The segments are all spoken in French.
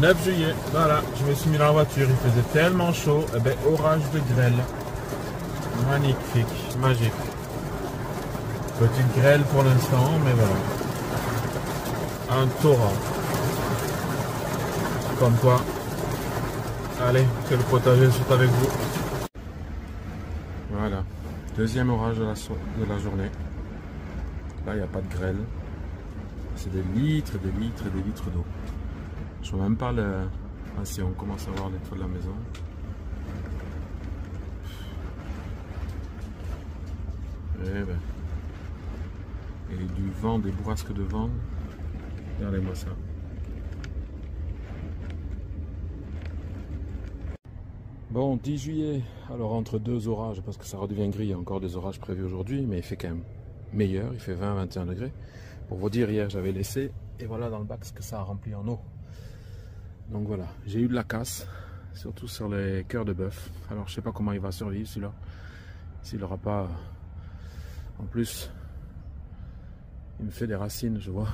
9 juillet, voilà, je me suis mis dans la voiture, il faisait tellement chaud, eh ben, orage de grêle. Magnifique, magique. Petite grêle pour l'instant, mais voilà. Un torrent. Comme quoi. Allez, que le potager soit avec vous. Voilà, deuxième orage de la journée. Là, il n'y a pas de grêle. C'est des litres et des litres et des litres d'eau. Je vois même pas le... Ah si, on commence à voir les toits de la maison. Et ben... Et du vent, des bourrasques de vent. Regardez-moi ça. Bon, 10 juillet, alors entre deux orages, parce que ça redevient gris, il y a encore des orages prévus aujourd'hui, mais il fait quand même meilleur, il fait 20-21 degrés. Pour vous dire, hier j'avais laissé, et voilà dans le bac ce que ça a rempli en eau. Donc voilà, j'ai eu de la casse, surtout sur les cœurs de bœuf. Alors je sais pas comment il va survivre celui-là, s'il n'aura pas... En plus, il me fait des racines, je vois.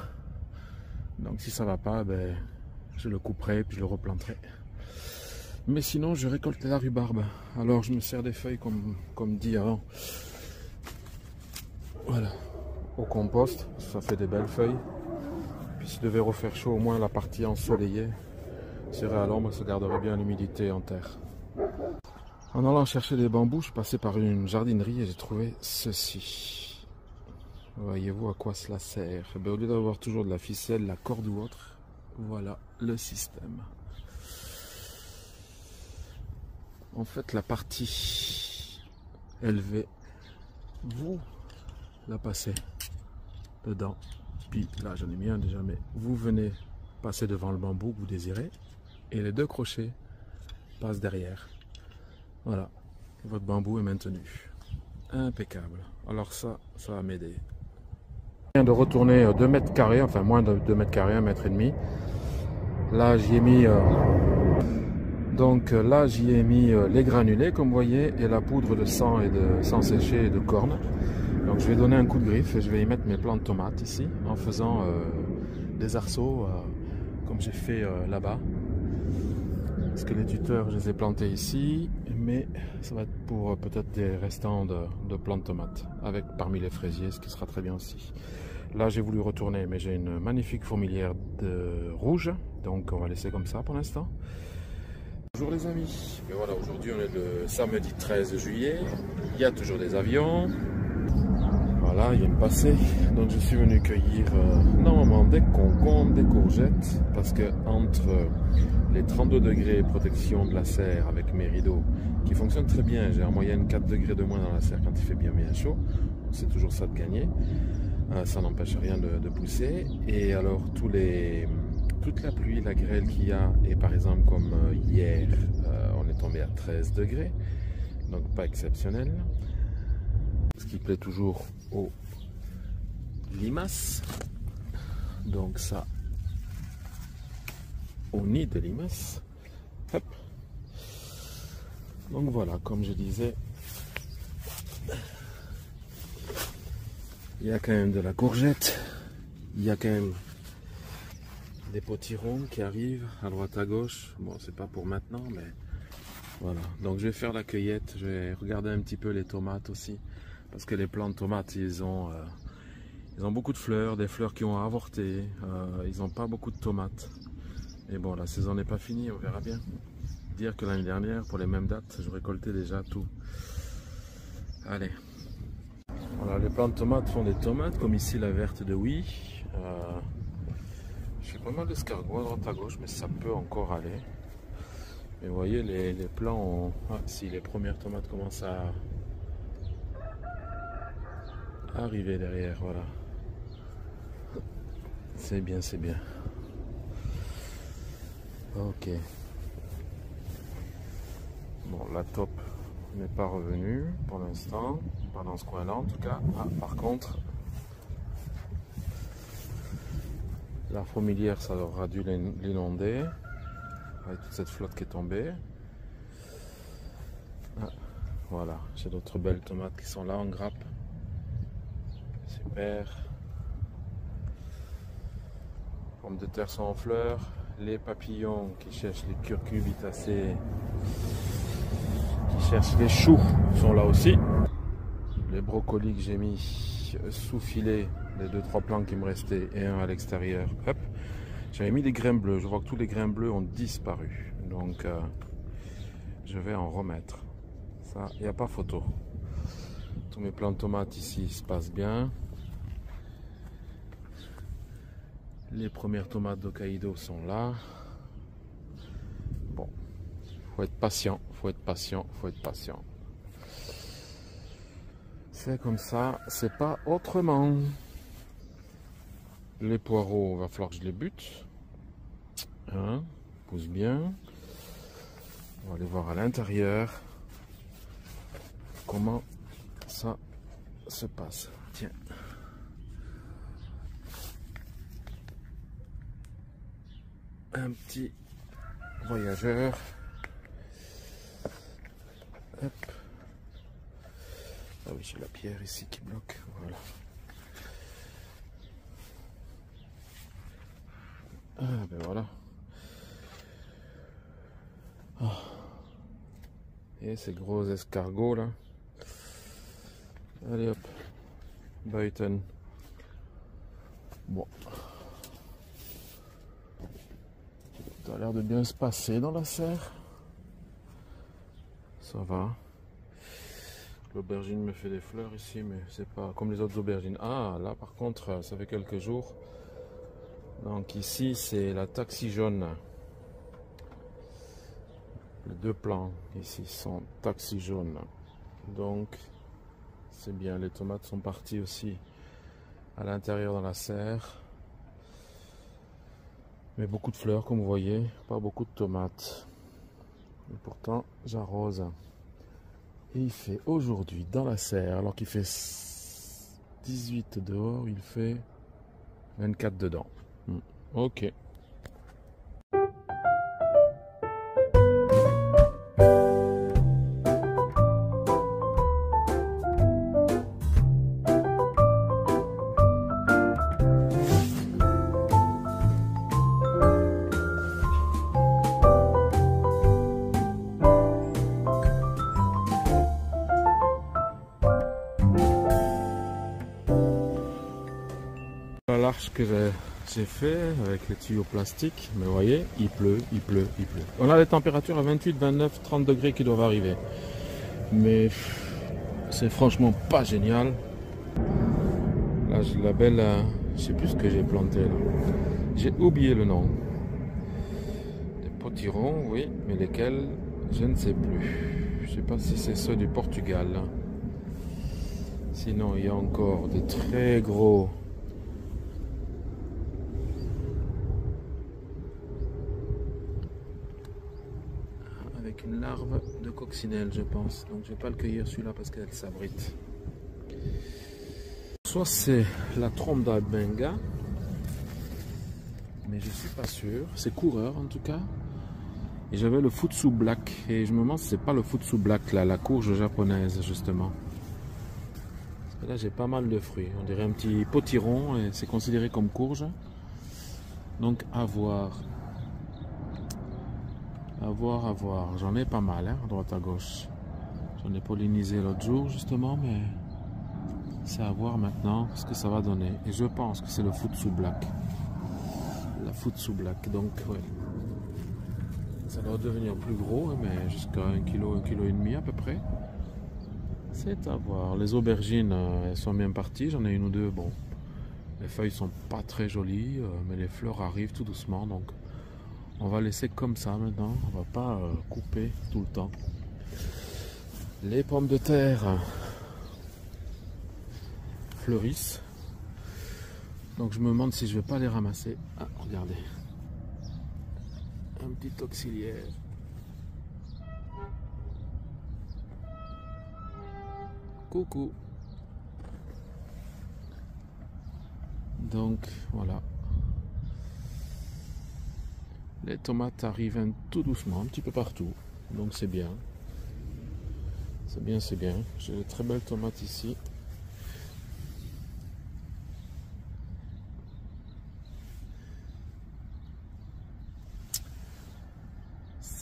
Donc si ça va pas, ben, je le couperai, puis je le replanterai. Mais sinon, je récolte la rhubarbe. Alors, je me sers des feuilles comme dit avant. Voilà. Au compost, ça fait des belles feuilles. Puis, s'il devait refaire chaud, au moins la partie ensoleillée serait à l'ombre, ça garderait bien l'humidité en terre. En allant chercher des bambous, je passais par une jardinerie et j'ai trouvé ceci. Voyez-vous à quoi cela sert? Eh bien, au lieu d'avoir toujours de la ficelle, la corde ou autre, voilà le système. En fait, la partie élevée, vous la passez dedans. Puis là, j'en ai mis un déjà, mais vous venez passer devant le bambou que vous désirez. Et les deux crochets passent derrière. Voilà, votre bambou est maintenu. Impeccable. Alors ça va m'aider. Je viens de retourner 2 mètres carrés, enfin moins de 2 mètres carrés, 1,5 mètre. Là, j'y ai mis... Donc là, j'y ai mis les granulés, comme vous voyez, et la poudre de sang et de sang séché et de corne. Donc je vais donner un coup de griffe et je vais y mettre mes plants de tomates ici, en faisant des arceaux, comme j'ai fait là-bas. Parce que les tuteurs, je les ai plantés ici, mais ça va être pour peut-être des restants de plants de tomates, avec parmi les fraisiers, ce qui sera très bien aussi. Là, j'ai voulu retourner, mais j'ai une magnifique fourmilière de rouge, donc on va laisser comme ça pour l'instant. Bonjour les amis, et voilà, aujourd'hui on est le samedi 13 juillet, il y a toujours des avions, voilà, il y a une passée, donc je suis venu cueillir normalement des concombres, des courgettes, parce que entre les 32 degrés protection de la serre avec mes rideaux, qui fonctionnent très bien, j'ai en moyenne 4 degrés de moins dans la serre quand il fait bien chaud, c'est toujours ça de gagner, ça n'empêche rien de pousser, et alors toute la pluie, la grêle qu'il y a, et par exemple comme hier, on est tombé à 13 degrés, donc pas exceptionnel. Ce qui plaît toujours aux limaces, donc ça, au nid de limaces. Hop. Donc voilà, comme je disais, il y a quand même de la courgette, il y a quand même des potirons qui arrivent à droite à gauche. Bon, c'est pas pour maintenant, mais voilà. Donc je vais faire la cueillette, je vais regarder un petit peu les tomates aussi, parce que les plants de tomates, ils ont beaucoup de fleurs, des fleurs qui ont avorté, ils n'ont pas beaucoup de tomates. Et bon, la saison n'est pas finie, on verra bien. Dire que l'année dernière, pour les mêmes dates, je récoltais déjà tout. Allez. Voilà, les plants de tomates font des tomates, comme ici la verte de Oui. Je fais pas mal d'escargots à droite à gauche, mais ça peut encore aller. Mais vous voyez, les plants ont... Ah, si, les premières tomates commencent à arriver derrière, voilà. C'est bien, c'est bien. Ok. Bon, la taupe n'est pas revenue pour l'instant, pas dans ce coin-là en tout cas. Ah, par contre, la fourmilière, ça aura dû l'inonder, avec toute cette flotte qui est tombée. Ah, voilà, j'ai d'autres belles tomates qui sont là en grappe. Super. Les pommes de terre sont en fleurs. Les papillons qui cherchent les curcurbitacées, qui cherchent les choux, sont là aussi. Les brocolis que j'ai mis sous filet, les 2-3 plants qui me restaient et un à l'extérieur. Hop. J'avais mis des grains bleus, je vois que tous les grains bleus ont disparu. Donc je vais en remettre. Ça, il n'y a pas photo. Tous mes plants de tomates ici se passent bien. Les premières tomates d'Hokkaido sont là. Bon, faut être patient, faut être patient, faut être patient. C'est comme ça, c'est pas autrement. Les poireaux, va falloir que je les bute. Hein, pousse bien. On va aller voir à l'intérieur comment ça se passe. Tiens. Un petit voyageur. Hop. Ah oui, j'ai la pierre ici qui bloque. Voilà. Ah ben voilà. Oh. Et ces gros escargots là. Allez hop. Buiten. Bon. Ça a l'air de bien se passer dans la serre. Ça va. L'aubergine me fait des fleurs ici, mais c'est pas comme les autres aubergines. Ah, là par contre, ça fait quelques jours. Donc ici, c'est la taxi jaune. Les 2 plants ici sont taxi jaune. Donc, c'est bien. Les tomates sont parties aussi à l'intérieur dans la serre. Mais beaucoup de fleurs, comme vous voyez. Pas beaucoup de tomates. Et pourtant, j'arrose. Et il fait aujourd'hui dans la serre, alors qu'il fait 18 dehors, il fait 24 dedans. Ok. L'arche que j'ai fait avec les tuyaux plastiques, mais vous voyez, il pleut, il pleut, il pleut. On a les températures à 28, 29, 30 degrés qui doivent arriver. Mais c'est franchement pas génial. Là, j'ai la belle, je sais plus ce que j'ai planté là. J'ai oublié le nom. Des potirons, oui, mais lesquels, je ne sais plus. Je sais pas si c'est ceux du Portugal. Sinon, il y a encore des très gros. Une larve de coccinelle, je pense. Donc je vais pas le cueillir celui-là parce qu'elle s'abrite. Soit c'est la trompe d'Albenga, mais je suis pas sûr. C'est coureur en tout cas. Et j'avais le Futsu Black et je me demande si c'est pas le Futsu Black là, la courge japonaise justement. Parce que là j'ai pas mal de fruits. On dirait un petit potiron et c'est considéré comme courge. Donc à voir. À voir, à voir. J'en ai pas mal, hein, à droite à gauche. J'en ai pollinisé l'autre jour, justement, mais c'est à voir maintenant ce que ça va donner. Et je pense que c'est le Futsu Black. La Futsu Black, donc, ouais. Ça doit devenir plus gros, mais jusqu'à 1 kg, 1,5 kg à peu près. C'est à voir. Les aubergines, elles sont bien parties. J'en ai une ou deux, bon. Les feuilles sont pas très jolies, mais les fleurs arrivent tout doucement, donc... On va laisser comme ça maintenant, on va pas couper tout le temps. Les pommes de terre fleurissent. Donc je me demande si je vais pas les ramasser. Ah, regardez. Un petit auxiliaire. Coucou. Donc voilà. Les tomates arrivent tout doucement, un petit peu partout. Donc c'est bien. C'est bien, c'est bien. J'ai de très belles tomates ici.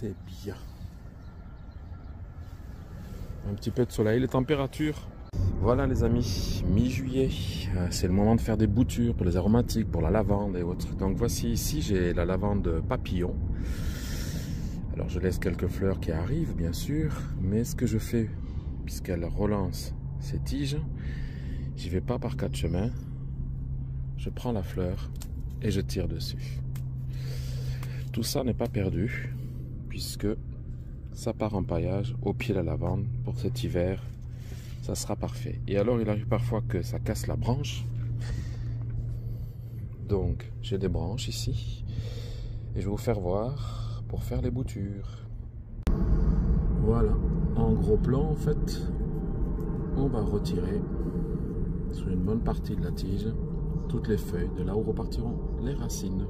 c'est bien. Un petit peu de soleil, les températures. Voilà les amis, mi-juillet, c'est le moment de faire des boutures pour les aromatiques, pour la lavande et autres. Donc voici ici, j'ai la lavande papillon. Alors je laisse quelques fleurs qui arrivent bien sûr, mais ce que je fais, puisqu'elle relance ses tiges, j'y vais pas par quatre chemins. Je prends la fleur et je tire dessus. Tout ça n'est pas perdu, puisque ça part en paillage au pied de la lavande pour cet hiver. Ça sera parfait. Et alors il arrive parfois que ça casse la branche. Donc j'ai des branches ici. Et je vais vous faire voir pour faire les boutures. Voilà. En gros plan en fait, on va retirer sur une bonne partie de la tige toutes les feuilles de là où repartiront les racines.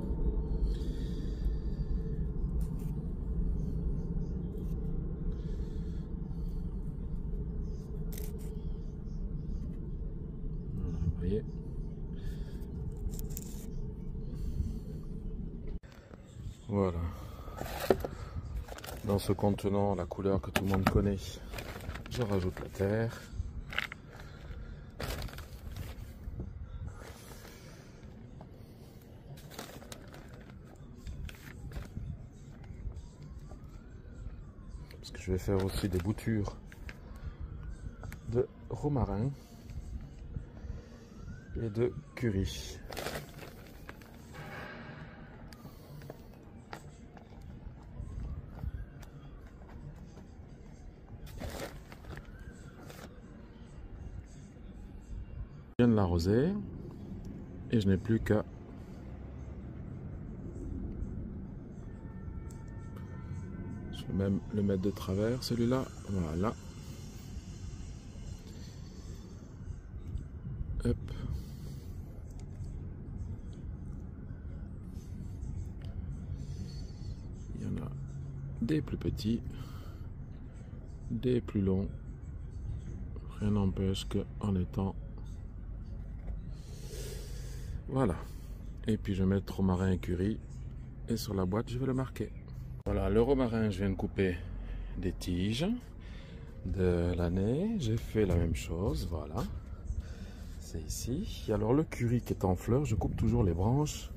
Voilà, vous voyez. Voilà. Dans ce contenant, la couleur que tout le monde connaît, je rajoute la terre. Parce que je vais faire aussi des boutures de romarin et de curry. Je viens de l'arroser et je n'ai plus qu'à même le mettre de travers, celui-là, voilà. Hop. Il y en a des plus petits, des plus longs. Rien n'empêche qu'en étant... Voilà. Et puis je vais mettre romarin et curry. Et sur la boîte, je vais le marquer. Voilà, le romarin, je viens de couper des tiges de l'année. J'ai fait la même chose, voilà. C'est ici. Et alors le curry qui est en fleurs, je coupe toujours les branches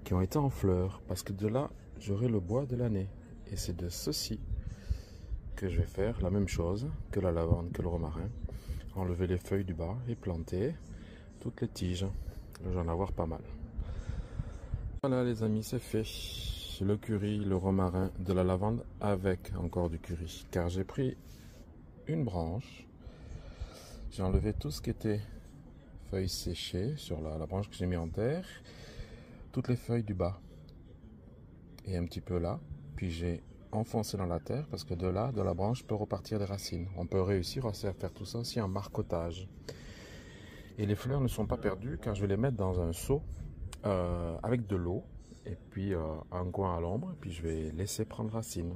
qui ont été en fleurs. Parce que de là, j'aurai le bois de l'année. Et c'est de ceci que je vais faire la même chose que la lavande, que le romarin. Enlever les feuilles du bas et planter toutes les tiges. Je vais en avoir pas mal. Voilà les amis, c'est fait. Le curry, le romarin, de la lavande avec encore du curry. Car j'ai pris une branche. J'ai enlevé tout ce qui était feuilles séchées sur la branche que j'ai mis en terre. Toutes les feuilles du bas. Et un petit peu là. Puis j'ai enfoncé dans la terre parce que de là, de la branche, peut repartir des racines. On peut réussir à faire tout ça aussi en marcotage. Et les fleurs ne sont pas perdues car je vais les mettre dans un seau avec de l'eau. Et puis un coin à l'ombre. Et puis je vais laisser prendre racine.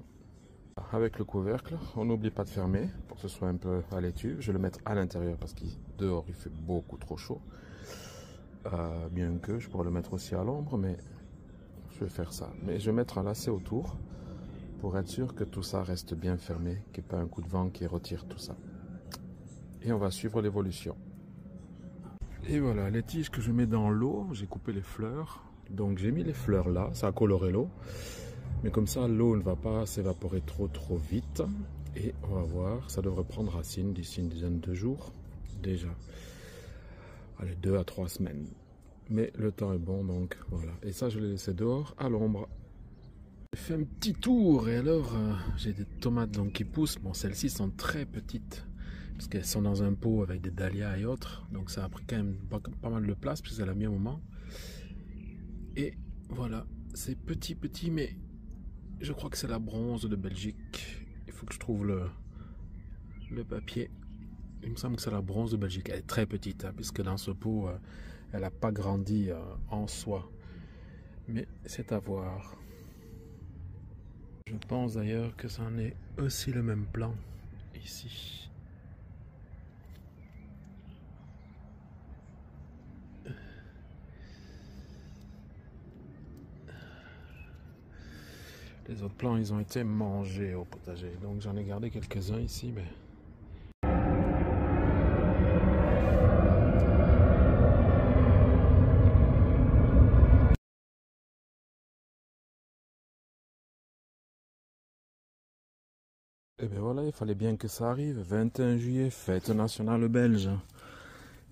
Avec le couvercle, on n'oublie pas de fermer pour que ce soit un peu à l'étuve. Je vais le mettre à l'intérieur parce que dehors il fait beaucoup trop chaud. Bien que je pourrais le mettre aussi à l'ombre, mais je vais faire ça. Mais je vais mettre un lacet autour pour être sûr que tout ça reste bien fermé, qu'il n'y ait pas un coup de vent qui retire tout ça. Et on va suivre l'évolution. Et voilà, les tiges que je mets dans l'eau, j'ai coupé les fleurs. Donc j'ai mis les fleurs là, ça a coloré l'eau. Mais comme ça, l'eau ne va pas s'évaporer trop vite. Et on va voir, ça devrait prendre racine d'ici une dizaine de jours. Déjà. Allez, 2 à 3 semaines. Mais le temps est bon, donc voilà. Et ça, je l'ai laissé dehors, à l'ombre. J'ai fait un petit tour et alors, j'ai des tomates donc, qui poussent. Bon, celles-ci sont très petites. Parce qu'elles sont dans un pot avec des dahlias et autres. Donc ça a pris quand même pas mal de place, puisque ça a mis un moment. Et voilà, c'est petit, mais je crois que c'est la bronze de Belgique. Il faut que je trouve le papier. Il me semble que c'est la bronze de Belgique. Elle est très petite, hein, puisque dans ce pot, elle n'a pas grandi en soi. Mais c'est à voir. Je pense d'ailleurs que ça en est aussi le même plan ici. Les Les autres plants, ils ont été mangés au potager. Donc j'en ai gardé quelques-uns ici, mais... Et bien voilà, il fallait bien que ça arrive. 21 juillet, fête nationale belge.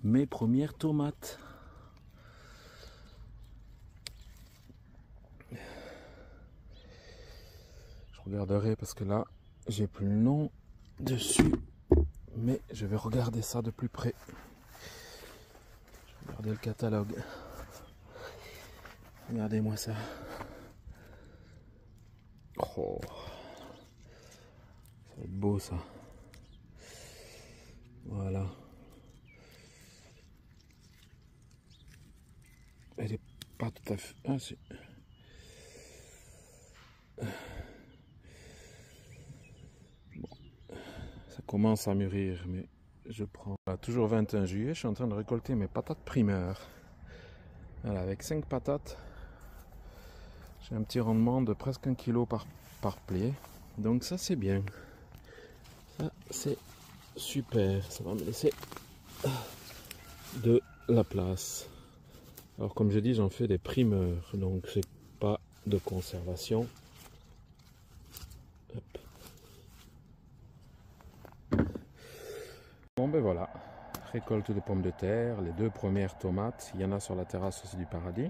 Mes premières tomates. Je regarderai parce que là, j'ai plus le nom dessus. Mais je vais regarder ça de plus près. Je vais regarder le catalogue. Regardez-moi ça. Oh. Ça va être beau ça. Voilà. Elle est pas tout à fait... Ah, si. Bon. Ça commence à mûrir, mais je prends... Voilà, toujours 21 juillet, je suis en train de récolter mes patates primeurs. Voilà, avec 5 patates, j'ai un petit rendement de presque 1 kg par pli. Donc ça c'est bien. Ça c'est super. Ça va me laisser de la place. Alors comme je dis, j'en fais des primeurs. Donc c'est pas de conservation. Hop. Bon ben voilà. Récolte de pommes de terre. Les 2 premières tomates. Il y en a sur la terrasse aussi du paradis.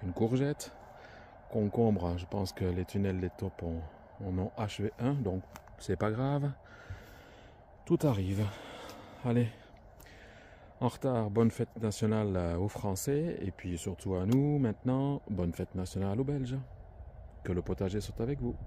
Une courgette. Concombre. Je pense que les tunnels des taupes en ont achevé un. Donc c'est pas grave. Tout arrive. Allez, en retard, bonne fête nationale aux Français et puis surtout à nous maintenant, bonne fête nationale aux Belges. Que le potager soit avec vous.